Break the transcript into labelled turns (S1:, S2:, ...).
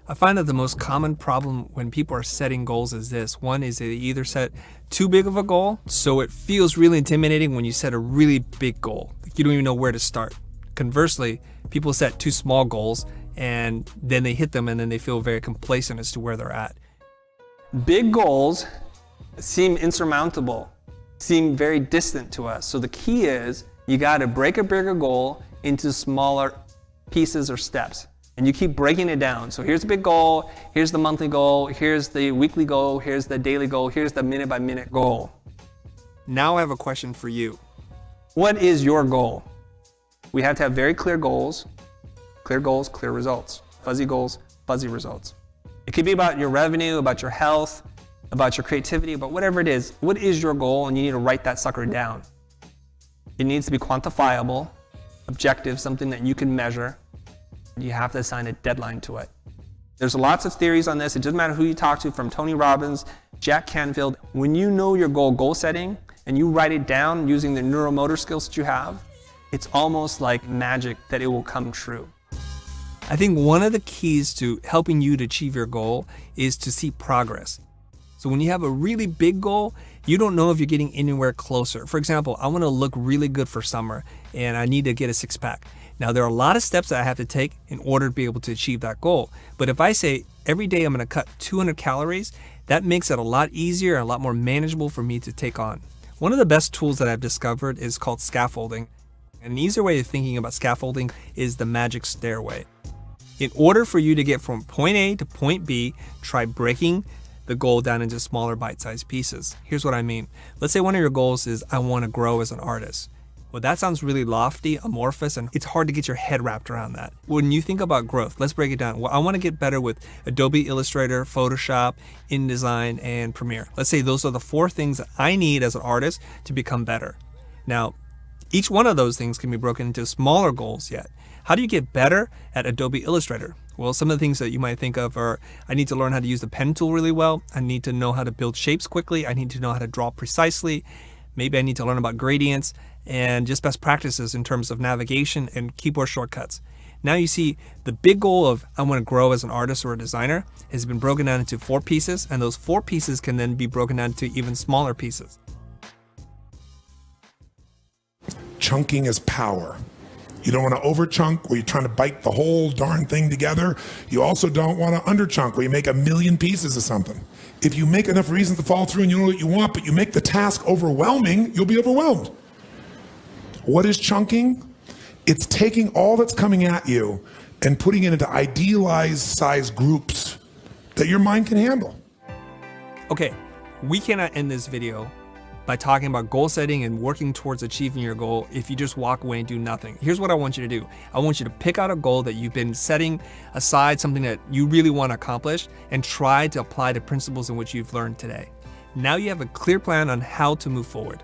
S1: I find that the most common problem when people are setting goals is this. One is they either set too big of a goal, so it feels really intimidating when you set a really big goal. Like you don't even know where to start. Conversely, people set too small goals and then they hit them and then they feel very complacent as to where they're at. Big goals seem insurmountable, seem very distant to us. So the key is you got to break a bigger goal into smaller pieces or steps. And you keep breaking it down. So here's the big goal, here's the monthly goal, here's the weekly goal, here's the daily goal, here's the minute by minute goal. Now I have a question for you. What is your goal? We have to have very clear goals, clear results. Fuzzy goals, fuzzy results. It could be about your revenue, about your health, about your creativity, but whatever it is, what is your goal? And you need to write that sucker down. It needs to be quantifiable, objective, something that you can measure. You have to assign a deadline to it. There's lots of theories on this. It doesn't matter who you talk to, from Tony Robbins, Jack Canfield. When you know your goal setting, and you write it down using the neuromotor skills that you have, it's almost like magic that it will come true. I think one of the keys to helping you to achieve your goal is to see progress. So when you have a really big goal, you don't know if you're getting anywhere closer. For example, I want to look really good for summer and I need to get a six-pack. Now, there are a lot of steps that I have to take in order to be able to achieve that goal. But if I say every day I'm going to cut 200 calories, that makes it a lot easier and a lot more manageable for me to take on. One of the best tools that I've discovered is called scaffolding. An easier way of thinking about scaffolding is the magic stairway. In order for you to get from point A to point B, try breaking the goal down into smaller bite-sized pieces. Here's what I mean. Let's say one of your goals is I want to grow as an artist. Well, that sounds really lofty, amorphous, and it's hard to get your head wrapped around that. When you think about growth, let's break it down. Well, I want to get better with Adobe Illustrator, Photoshop, InDesign, and Premiere. Let's say those are the 4 things that I need as an artist to become better. Now, each one of those things can be broken into smaller goals yet. How do you get better at Adobe Illustrator? Well, some of the things that you might think of are, I need to learn how to use the pen tool really well. I need to know how to build shapes quickly. I need to know how to draw precisely. Maybe I need to learn about gradients and just best practices in terms of navigation and keyboard shortcuts. Now you see the big goal of I want to grow as an artist or a designer has been broken down into 4 pieces, and those 4 pieces can then be broken down into even smaller pieces.
S2: Chunking is power. You don't want to over chunk where you're trying to bite the whole darn thing together. You also don't want to under chunk where you make 1,000,000 pieces of something. If you make enough reasons to follow through and you know what you want, but you make the task overwhelming, you'll be overwhelmed. What is chunking? It's taking all that's coming at you and putting it into idealized size groups that your mind can handle.
S1: Okay, we cannot end this video by talking about goal setting and working towards achieving your goal if you just walk away and do nothing. Here's what I want you to do. I want you to pick out a goal that you've been setting aside, something that you really want to accomplish, and try to apply the principles in which you've learned today. Now you have a clear plan on how to move forward.